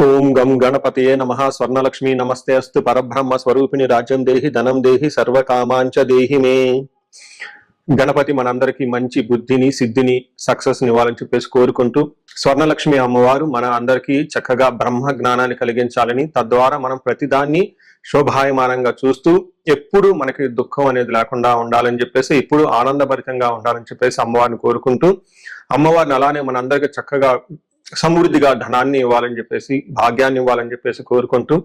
ఓం గం గణపతయే నమః. స్వర్ణలక్ష్మి నమస్తే అస్తు. పరబ్రహ్మ స్వరూపిణి రాజ్యం దేహి ధనం దేహి సర్వకామాంచ దేహి మే. గణపతి మనందరికీ మంచి బుద్ధిని సిద్ధిని సక్సెస్ ఇవ్వాలని చెప్పేసి కోరుకుంటూ, స్వర్ణలక్ష్మి అమ్మవారు మన అందరికీ చక్కగా బ్రహ్మ జ్ఞానాన్ని కలిగించాలని, తద్వారా మనం ప్రతిదాన్ని శోభాయమానంగా చూస్తూ ఎప్పుడు మనకి దుఃఖం అనేది లేకుండా ఉండాలని చెప్పేసి, ఎప్పుడు ఆనందభరితంగా ఉండాలని చెప్పేసి అమ్మవారిని కోరుకుంటూ, అమ్మవారిని అలానే మనందరికీ చక్కగా సమృద్ధిగా ధనాన్ని ఇవ్వాలని చెప్పేసి, భాగ్యాన్ని ఇవ్వాలని చెప్పేసి కోరుకుంటూ,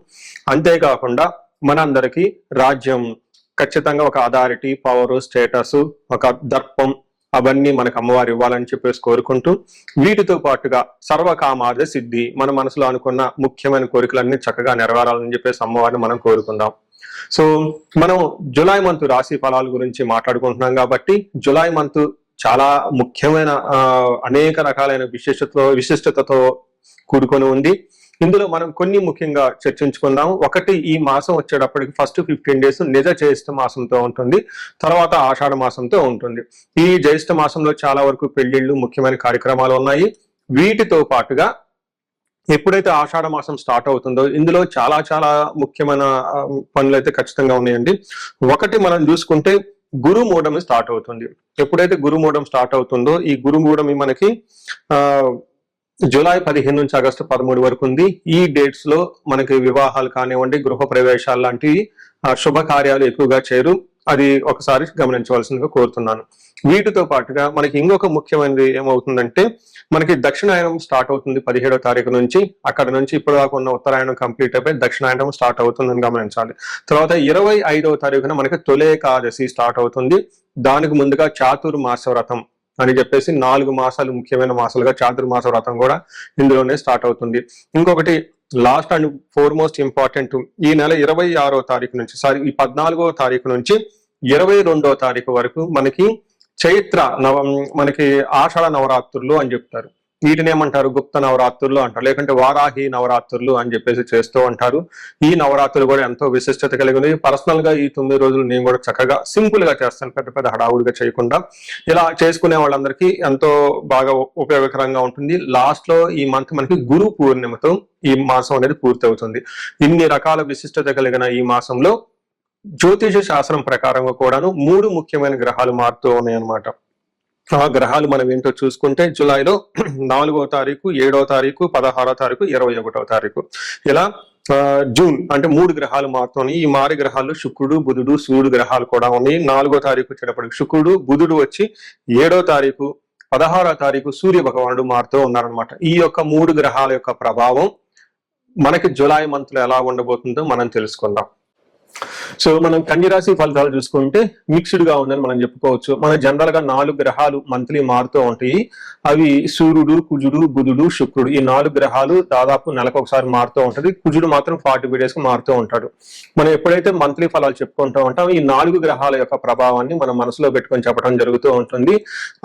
అంతేకాకుండా మనందరికీ రాజ్యం ఖచ్చితంగా ఒక అథారిటీ, పవర్, స్టేటస్, ఒక దర్పం అవన్నీ మనకు అమ్మవారు ఇవ్వాలని చెప్పేసి కోరుకుంటూ, వీటితో పాటుగా సర్వకామార్థ సిద్ధి, మన మనసులో అనుకున్న ముఖ్యమైన కోరికలన్నీ చక్కగా నెరవేరాలని చెప్పేసి అమ్మవారిని మనం కోరుకుందాం. సో మనం జులై మంత్ రాశి ఫలాల గురించి మాట్లాడుకుంటున్నాం కాబట్టి, జులై మంత్ చాలా ముఖ్యమైన అనేక రకాలైన విశిష్టతతో కూడుకొని ఉంది. ఇందులో మనం కొన్ని ముఖ్యంగా చర్చించుకుందాం. ఒకటి, ఈ మాసం వచ్చేటప్పటికి ఫస్ట్ 15 days నిజ జ్యేష్ఠ మాసంతో ఉంటుంది, తర్వాత ఆషాఢ మాసంతో ఉంటుంది. ఈ జ్యేష్ఠ మాసంలో చాలా వరకు పెళ్లిళ్ళు, ముఖ్యమైన కార్యక్రమాలు ఉన్నాయి. వీటితో పాటుగా ఎప్పుడైతే ఆషాఢ మాసం స్టార్ట్ అవుతుందో ఇందులో చాలా చాలా ముఖ్యమైన పనులు అయితే ఖచ్చితంగా ఉన్నాయండి. ఒకటి మనం చూసుకుంటే గురుమూఢం స్టార్ట్ అవుతుంది. ఎప్పుడైతే గురుమూఢం స్టార్ట్ అవుతుందో, ఈ గురుమూఢం మనకి జూలై 15 నుంచి ఆగస్టు 13 వరకు ఉంది. ఈ డేట్స్ లో మనకి వివాహాలు కానివ్వండి, గృహ ప్రవేశాలు లాంటి శుభకార్యాలు ఎక్కువగా చేయరు. అది ఒకసారి గమనించవలసిందిగా కోరుతున్నాను. వీటితో పాటుగా మనకి ఇంకొక ముఖ్యమైనది ఏమవుతుందంటే, మనకి దక్షిణాయనం స్టార్ట్ అవుతుంది 17వ తారీఖు నుంచి. అక్కడ నుంచి ఇప్పటిదాకా ఉన్న ఉత్తరాయణం కంప్లీట్ అయిపోయి దక్షిణాయనం స్టార్ట్ అవుతుందని గమనించాలి. తర్వాత 25వ తారీఖున మనకి తొలేకాదశి స్టార్ట్ అవుతుంది. దానికి ముందుగా చాతుర్మాస వ్రతం అని చెప్పేసి 4 మాసాలు ముఖ్యమైన మాసాలుగా చాతుర్మాస వ్రతం కూడా ఇందులోనే స్టార్ట్ అవుతుంది. ఇంకొకటి లాస్ట్ అండ్ ఫోర్మోస్ట్ ఇంపార్టెంట్, ఈ నెల 26వ తారీఖు నుంచి ఈ 14వ తారీఖు నుంచి 22వ తారీఖు వరకు మనకి చైత్ర మనకి ఆషాఢ నవరాత్రులు అని చెప్తారు. వీటిని ఏమంటారు? గుప్త నవరాత్రులు అంటారు, లేకుంటే వారాహి నవరాత్రులు అని చెప్పేసి చేస్తూ ఉంటారు. ఈ నవరాత్రులు కూడా ఎంతో విశిష్టత కలిగి ఉంది. పర్సనల్ గా ఈ 9 రోజులు నేను కూడా చక్కగా సింపుల్ గా చేస్తాను, పెద్ద పెద్ద హడావుడిగా చేయకుండా. ఇలా చేసుకునే వాళ్ళందరికీ ఎంతో బాగా ఉపయోగకరంగా ఉంటుంది. లాస్ట్ లో ఈ మంత్ మనకి గురు పూర్ణిమతో ఈ మాసం అనేది పూర్తి అవుతుంది. ఇన్ని రకాల విశిష్టత కలిగిన ఈ మాసంలో జ్యోతిష శాస్త్రం ప్రకారంగా కూడాను 3 ముఖ్యమైన గ్రహాలు మారుతూ ఉన్నాయన్నమాట. ఆ గ్రహాలు మనం ఏంటో చూసుకుంటే, జూలైలో 4వ తారీఖు, 7వ తారీఖు, 16వ తారీఖు, 21వ తారీఖు, ఇలా జూన్ అంటే 3 గ్రహాలు మారుతున్నాయి. ఈ మారి గ్రహాలు శుక్రుడు, బుధుడు, సూర్యుడు గ్రహాలు కూడా ఉన్నాయి. 4వ తారీఖు వచ్చేటప్పటికి శుక్రుడు, బుధుడు వచ్చి 7వ తారీఖు, 16వ తారీఖు సూర్య భగవానుడు మారుతూ ఉన్నారనమాట. ఈ యొక్క 3 గ్రహాల యొక్క ప్రభావం మనకి జూలై మంత్ లో ఎలా ఉండబోతుందో మనం తెలుసుకుందాం. సో మనం కన్యరాశి ఫలితాలు చూసుకుంటే మిక్స్డ్ గా ఉందని మనం చెప్పుకోవచ్చు. మన జనరల్ గా 4 గ్రహాలు మంత్లీ మారుతూ ఉంటాయి. అవి సూర్యుడు, కుజుడు, బుధుడు, శుక్రుడు. ఈ 4 గ్రహాలు దాదాపు నెలకు ఒకసారి మారుతూ ఉంటది. కుజుడు మాత్రం 40 days కి మారుతూ ఉంటాడు. మనం ఎప్పుడైతే మంత్లీ ఫలాలు చెప్పుకుంటూ ఉంటాం, ఈ 4 గ్రహాల యొక్క ప్రభావాన్ని మనం మనసులో పెట్టుకొని చెప్పడం జరుగుతూ ఉంటుంది.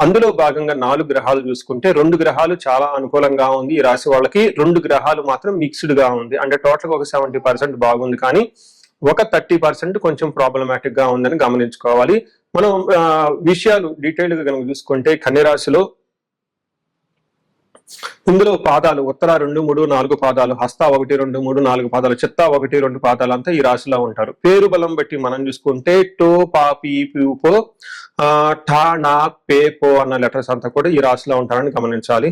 అందులో భాగంగా 4 గ్రహాలు చూసుకుంటే 2 గ్రహాలు చాలా అనుకూలంగా ఉంది ఈ రాశి వాళ్ళకి, 2 గ్రహాలు మాత్రం మిక్స్డ్ గా ఉంది. అంటే టోటల్ గా ఒక 70% బాగుంది, కానీ ఒక 30% కొంచెం ప్రాబ్లమాటిక్ గా ఉందని గమనించుకోవాలి. మనం విషయాలు డీటెయిల్ గా కనుక చూసుకుంటే, కన్యరాశిలో ఇందులో పాదాలు ఉత్తర 2, 3, 4 పాదాలు, హస్త 1, 2, 3, 4 పాదాలు, చిత్త 1, 2 పాదాలు అంతా ఈ రాశిలో ఉంటారు. పేరు బలం బట్టి మనం చూసుకుంటే టో, పా, పీ, పో, ఠా, నా, పే, పో అన్న లెటర్స్ అంతా కూడా ఈ రాశిలో ఉంటారని గమనించాలి.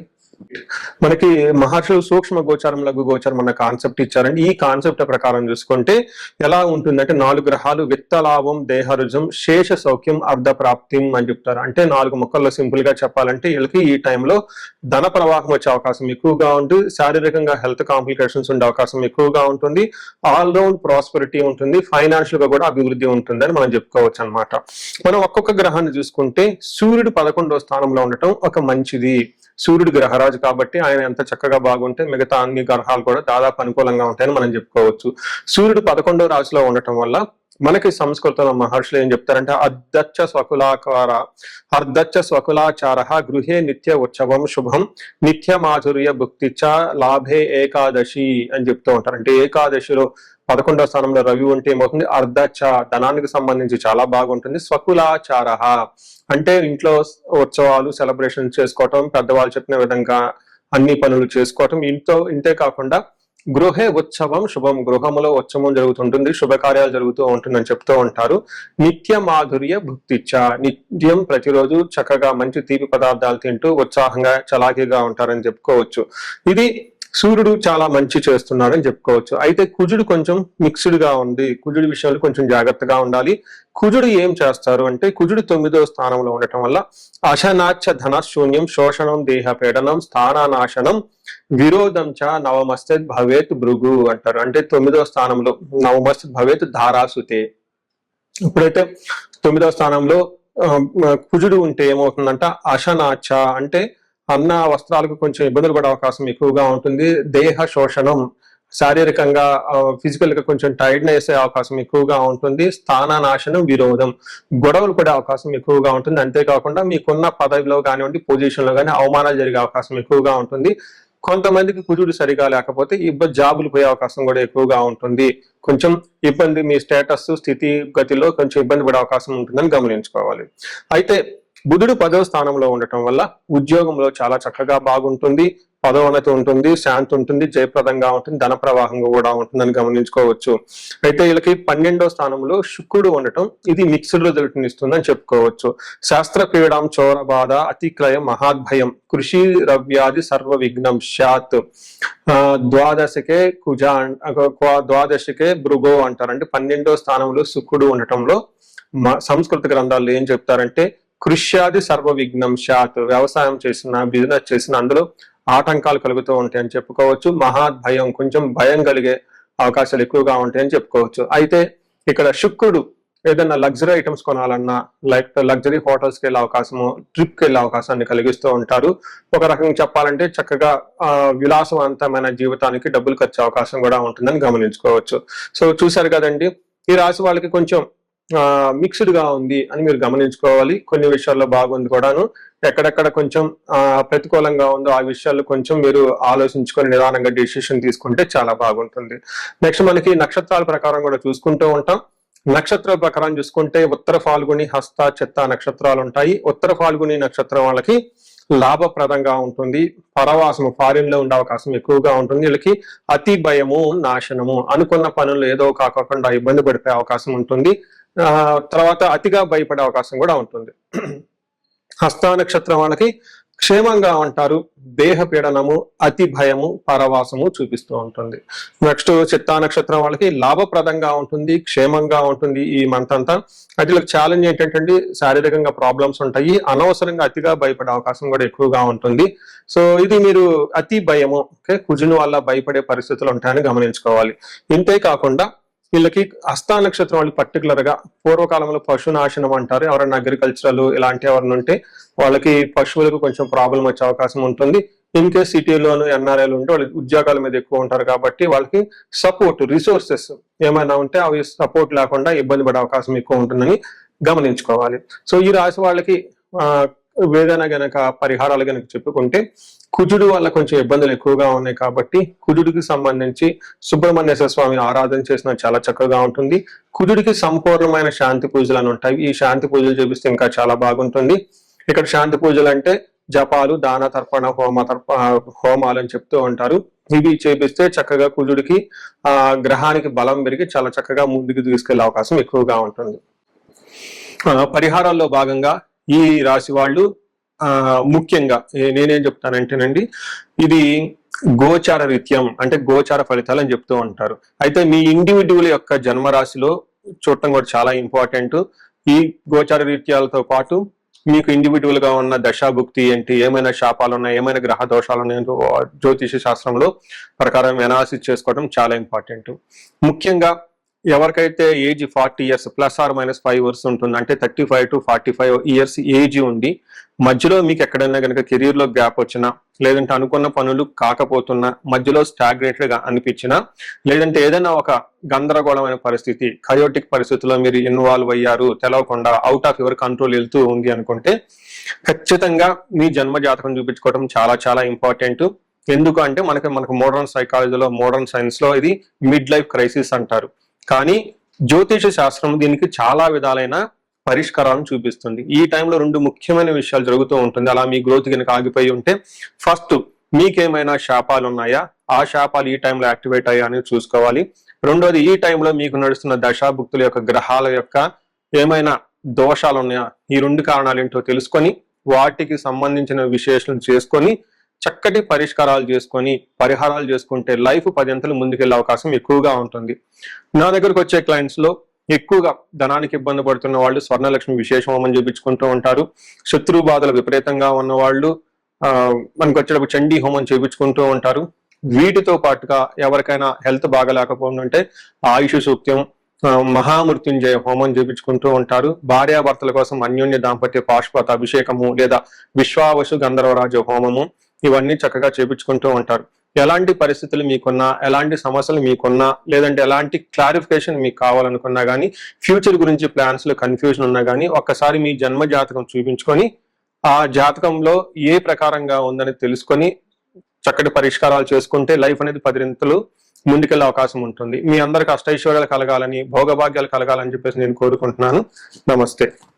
మనకి మహర్షులు సూక్ష్మ గోచారం, లఘు గోచారం అన్న కాన్సెప్ట్ ఇచ్చారండి. ఈ కాన్సెప్ట్ ప్రకారం చూసుకుంటే ఎలా ఉంటుందంటే, 4 గ్రహాలు విత్తలాభం, దేహరుజం, శేష సౌఖ్యం, అర్ధ ప్రాప్తిం అని చెప్తారు. అంటే 4 ముక్కల్లో సింపుల్ గా చెప్పాలంటే, వీళ్ళకి ఈ టైంలో ధన ప్రవాహం వచ్చే అవకాశం ఎక్కువగా ఉంటుంది, శారీరకంగా హెల్త్ కాంప్లికేషన్స్ ఉండే అవకాశం ఎక్కువగా ఉంటుంది, ఆల్ రౌండ్ ప్రాస్పెరిటీ ఉంటుంది, ఫైనాన్షియల్ గా కూడా అభివృద్ధి ఉంటుంది అని మనం చెప్పుకోవచ్చు అనమాట. మనం ఒక్కొక్క గ్రహాన్ని చూసుకుంటే, సూర్యుడు 11వ స్థానంలో ఉండటం ఒక మంచిది. సూర్యుడు గ్రహరాజు కాబట్టి ఆయన ఎంత చక్కగా బాగుంటే మిగతా అన్ని గ్రహాలు కూడా దాదాపు అనుకూలంగా ఉంటాయని మనం చెప్పుకోవచ్చు. సూర్యుడు 11వ రాశిలో ఉండటం వల్ల మనకి సంస్కృతంలో మహర్షులు ఏం చెప్తారంటే, అర్ధచ్చ స్వకులాచార గృహే నిత్య ఉత్సవం శుభం నిత్య మాధుర్య భుక్తి చ లాభే ఏకాదశి అని చెప్తూ ఉంటారు. అంటే ఏకాదశిలో 11వ స్థానంలో రవి ఉంటే ఏమవుతుంది? అర్ధచ్చ ధనానికి సంబంధించి చాలా బాగుంటుంది. స్వకులాచార అంటే ఇంట్లో ఉత్సవాలు, సెలబ్రేషన్ చేసుకోవటం, పెద్దవాళ్ళు చెప్పిన విధంగా అన్ని పనులు చేసుకోవటం, ఇంతే కాకుండా గృహే ఉత్సవం శుభం, గృహములో ఉత్సవం జరుగుతుంటుంది, శుభకార్యాలు జరుగుతూ ఉంటుందని చెప్తూ ఉంటారు. నిత్య మాధుర్య భుక్తిచ్చ, నిత్యం ప్రతిరోజు చక్కగా మంచి తీపి పదార్థాలు తింటూ ఉత్సాహంగా చలాకీగా ఉంటారని చెప్పుకోవచ్చు. ఇది సూర్యుడు చాలా మంచి చేస్తున్నాడని చెప్పుకోవచ్చు. అయితే కుజుడు కొంచెం మిక్స్డ్ గా ఉంది, కుజుడి విషయంలో కొంచెం జాగ్రత్తగా ఉండాలి. కుజుడు ఏం చేస్తారు అంటే, కుజుడు 9వ స్థానంలో ఉండటం వల్ల అశనాచ ధన శూన్యం శోషణం దేహ పీడనం స్థానానాశనం విరోధం చ నవమస్తద్ భవేత్ భృగు అంటారు. అంటే 9వ స్థానంలో నవమస్తద్ భవేత్ ధారాసుతే. ఇప్పుడైతే 9వ స్థానంలో కుజుడు ఉంటే ఏమవుతుందంట, అశనాచ అంటే అన్న వస్త్రాలకు కొంచెం ఇబ్బందులు పడే అవకాశం ఎక్కువగా ఉంటుంది. దేహ శోషణం, శారీరకంగా ఫిజికల్ గా కొంచెం టైర్డ్నెస్ అయ్యే అవకాశం ఎక్కువగా ఉంటుంది. స్థాననాశనం విరోధం, గొడవలు పడే అవకాశం ఎక్కువగా ఉంటుంది. అంతేకాకుండా మీకున్న పదవిలో కానివ్వండి, పొజిషన్ లో కానీ అవమానాలు జరిగే అవకాశం ఎక్కువగా ఉంటుంది. కొంతమందికి కుజుడు సరిగా లేకపోతే జాబులు పోయే అవకాశం కూడా ఎక్కువగా ఉంటుంది. కొంచెం ఇబ్బంది, మీ స్టేటస్ స్థితి గతిలో కొంచెం ఇబ్బంది పడే అవకాశం ఉంటుందని గమనించుకోవాలి. అయితే బుధుడు 10వ స్థానంలో ఉండటం వల్ల ఉద్యోగంలో చాలా చక్కగా బాగుంటుంది, పదోన్నతి ఉంటుంది, శాంతి ఉంటుంది, జయప్రదంగా ఉంటుంది, ధన ప్రవాహంగా కూడా ఉంటుందని గమనించుకోవచ్చు. అయితే వీళ్ళకి 12వ స్థానంలో శుక్రుడు ఉండటం ఇది మిక్స్డ్ రిజల్ట్ ఇస్తుందని చెప్పుకోవచ్చు. శాస్త్ర పీడం చోర బాధ అతిక్రయం మహాద్భయం కృషి రవ్యాది సర్వ విఘ్నం శాత్. ద్వాదశకే కుజ, ద్వాదశకే భృగో అంటారు. అంటే 12వ స్థానంలో శుక్రుడు ఉండటంలో సంస్కృత గ్రంథాల్లో ఏం చెప్తారంటే, కృష్యాది సర్వ విఘ్నం శాత్, వ్యవసాయం చేసిన బిజినెస్ చేసిన అందులో ఆటంకాలు కలుగుతూ ఉంటాయని చెప్పుకోవచ్చు. మహాద్భయం, కొంచెం భయం కలిగే అవకాశాలు ఎక్కువగా ఉంటాయని చెప్పుకోవచ్చు. అయితే ఇక్కడ శుక్రుడు ఏదైనా లగ్జరీ ఐటమ్స్ కొనాలన్నా, లైక్ లగ్జరీ హోటల్స్ కి వెళ్ళే అవకాశము, ట్రిప్ కి వెళ్ళే అవకాశాన్ని కలిగిస్తూ ఉంటారు. ఒక రకంగా చెప్పాలంటే చక్కగా విలాసవంతమైన జీవితానికి డబ్బులు ఖర్చు అవకాశం కూడా ఉంటుందని గమనించుకోవచ్చు. సో చూశారు కదండి, ఈ రాశి వాళ్ళకి కొంచెం మిక్స్డ్ గా ఉంది అని మీరు గమనించుకోవాలి. కొన్ని విషయాల్లో బాగుంది కూడాను, ఎక్కడెక్కడ కొంచెం ప్రతికూలంగా ఉందో ఆ విషయాల్లో కొంచెం మీరు ఆలోచించుకొని నిదానంగా డిసిషన్ తీసుకుంటే చాలా బాగుంటుంది. నెక్స్ట్ మనకి నక్షత్రాల ప్రకారం కూడా చూసుకుంటూ ఉంటాం. నక్షత్రాల ప్రకారం చూసుకుంటే ఉత్తర ఫాల్గుని, హస్త, చిత్త నక్షత్రాలు ఉంటాయి. ఉత్తర ఫాల్గుని నక్షత్రం వాళ్ళకి లాభప్రదంగా ఉంటుంది, పరవాసము ఫారిన్ లో ఉండే అవకాశం ఎక్కువగా ఉంటుంది. వీళ్ళకి అతి భయము నాశనము, అనుకున్న పనులు ఏదో కాకుండా ఇబ్బంది పడిపోయే అవకాశం ఉంటుంది. తర్వాత అతిగా భయపడే అవకాశం కూడా ఉంటుంది. హస్త నక్షత్రం వాళ్ళకి క్షేమంగా ఉంటారు, దేహ పీడనము, అతి భయము, పరవాసము చూపిస్తూ ఉంటుంది. నెక్స్ట్ చిత్తా నక్షత్రం వాళ్ళకి లాభప్రదంగా ఉంటుంది, క్షేమంగా ఉంటుంది ఈ మంత్ అంతా. అయితే ఛాలెంజ్ ఏంటంటే శారీరకంగా ప్రాబ్లమ్స్ ఉంటాయి, అనవసరంగా అతిగా భయపడే అవకాశం కూడా ఎక్కువగా ఉంటుంది. సో ఇది మీరు అతి భయము, కుజుని వల్ల భయపడే పరిస్థితులు ఉంటాయని గమనించుకోవాలి. ఇంతే కాకుండా వీళ్ళకి హస్త నక్షత్రం వాళ్ళు పర్టికులర్ గా పూర్వకాలంలో పశునాశనం అంటారు. ఎవరైనా అగ్రికల్చరల్ ఇలాంటి ఎవరైనా ఉంటే వాళ్ళకి పశువులకు కొంచెం ప్రాబ్లం వచ్చే అవకాశం ఉంటుంది. ఇన్ కేస్ సిటీలోను ఎన్ఆర్ఐలు ఉంటే వాళ్ళకి ఉద్యోగాల మీద ఎక్కువ ఉంటారు కాబట్టి వాళ్ళకి సపోర్ట్ రిసోర్సెస్ ఏమైనా ఉంటే అవి సపోర్ట్ లేకుండా ఇబ్బంది పడే అవకాశం ఎక్కువ ఉంటుందని గమనించుకోవాలి. సో ఈ రాశి వాళ్ళకి ఏదైనా గనక పరిహారాలు గనక చెప్పుకుంటే, కుజుడు వల్ల కొంచెం ఇబ్బందులు ఎక్కువగా ఉన్నాయి కాబట్టి కుజుడికి సంబంధించి సుబ్రహ్మణ్యేశ్వర స్వామి ఆరాధన చేసిన చాలా చక్కగా ఉంటుంది. కుజుడికి సంపూర్ణమైన శాంతి పూజలు అని ఉంటాయి. ఈ శాంతి పూజలు చేపిస్తే ఇంకా చాలా బాగుంటుంది. ఇక్కడ శాంతి పూజలు అంటే జపాలు, దాన తర్పణ, హోమాలు అని చెప్తూ ఉంటారు. ఇవి చేపిస్తే చక్కగా కుజుడికి గ్రహానికి బలం పెరిగి చాలా చక్కగా ముందుకు తీసుకెళ్లే అవకాశం ఎక్కువగా ఉంటుంది. పరిహారాల్లో భాగంగా ఈ రాశి వాళ్ళు ముఖ్యంగా నేనేం చెప్తానంటేనండి, ఇది గోచార రీత్యం అంటే గోచార ఫలితాలు అని చెప్తూ ఉంటారు. అయితే మీ ఇండివిడ్యువల్ యొక్క జన్మరాశిలో చూడటం కూడా చాలా ఇంపార్టెంట్. ఈ గోచార రీత్యాలతో పాటు మీకు ఇండివిడ్యువల్ గా ఉన్న దశాభుక్తి ఏంటి, ఏమైనా శాపాలు ఉన్నాయి, ఏమైనా గ్రహ దోషాలు ఉన్నాయో జ్యోతిష శాస్త్రంలో ప్రకారం ఎనాలిసిస్ చేసుకోవడం చాలా ఇంపార్టెంట్. ముఖ్యంగా ఎవరికైతే ఏజ్ 40 years +or- 5 years ఉంటుంది, అంటే 35 to 45 years ఏజ్ ఉండి మధ్యలో మీకు ఎక్కడైనా కనుక కెరీర్ లో గ్యాప్ వచ్చినా, లేదంటే అనుకున్న పనులు కాకపోతున్నా, మధ్యలో స్టాగ్నేటెడ్ గా అనిపించినా, లేదంటే ఏదైనా ఒక గందరగోళమైన పరిస్థితి, కయోటిక్ పరిస్థితుల్లో మీరు ఇన్వాల్వ్ అయ్యారు, తెలవకుండా అవుట్ ఆఫ్ యువర్ కంట్రోల్ వెళ్తూ ఉంది అనుకుంటే ఖచ్చితంగా మీ జన్మ జాతకం చూపించుకోవడం చాలా చాలా ఇంపార్టెంట్. ఎందుకు అంటే మనకు మోడర్న్ సైకాలజీలో, మోడర్న్ సైన్స్ లో ఇది మిడ్ లైఫ్ క్రైసిస్ అంటారు. కానీ జ్యోతిష శాస్త్రం దీనికి చాలా విధాలైన పరిష్కారాలను చూపిస్తుంది. ఈ టైంలో 2 ముఖ్యమైన విషయాలు జరుగుతూ ఉంటుంది. అలా మీ గ్రోత్ కనుక ఆగిపోయి ఉంటే, ఫస్ట్ మీకేమైనా శాపాలు ఉన్నాయా, ఆ శాపాలు ఈ టైంలో యాక్టివేట్ అయ్యా అని చూసుకోవాలి. రెండోది, ఈ టైంలో మీకు నడుస్తున్న దశాభుక్తుల యొక్క గ్రహాల యొక్క ఏమైనా దోషాలు ఉన్నాయా, ఈ 2 కారణాలు ఏంటో తెలుసుకొని వాటికి సంబంధించిన విశ్లేషణ చేసుకొని చక్కటి పరిష్కారాలు చేసుకొని పరిహారాలు చేసుకుంటే లైఫ్ 10 అంతలు ముందుకెళ్లే అవకాశం ఎక్కువగా ఉంటుంది. నా దగ్గరకు వచ్చే క్లయింట్స్ లో ఎక్కువగా ధనానికి ఇబ్బంది పడుతున్న వాళ్ళు స్వర్ణలక్ష్మి విశేష హోమం చేయించుకుంటూ ఉంటారు. శత్రు బాధలు విపరీతంగా ఉన్న వాళ్ళు మనకు వచ్చేటప్పుడు చండీ హోమం చేయించుకుంటూ ఉంటారు. వీటితో పాటుగా ఎవరికైనా హెల్త్ బాగలేకపోతుందంటే ఆయుష్ సూక్త్యం, మహామృత్యుంజయ హోమం చేయించుకుంటూ ఉంటారు. భార్యాభర్తల కోసం అన్యోన్య దాంపత్య పాశుపత అభిషేకము లేదా విశ్వావసు గంధర్వరాజ హోమము ఇవన్నీ చక్కగా చేయించుకుంటూ ఉంటారు. ఎలాంటి పరిస్థితులు మీకున్నా, ఎలాంటి సమస్యలు మీకున్నా, లేదంటే ఎలాంటి క్లారిఫికేషన్ మీకు కావాలనుకున్నా కానీ, ఫ్యూచర్ గురించి ప్లాన్స్ లో కన్ఫ్యూజన్ ఉన్నా కానీ ఒక్కసారి మీ జన్మ జాతకం చూపించుకొని ఆ జాతకంలో ఏ ప్రకారంగా ఉందని తెలుసుకొని చక్కటి పరిష్కారాలు చేసుకుంటే లైఫ్ అనేది 10 రెట్లు ముందుకెళ్లే అవకాశం ఉంటుంది. మీ అందరికి అష్టైశ్వర్యాలు కలగాలని, భోగభాగ్యాలు కలగాలని చెప్పేసి నేను కోరుకుంటున్నాను. నమస్తే.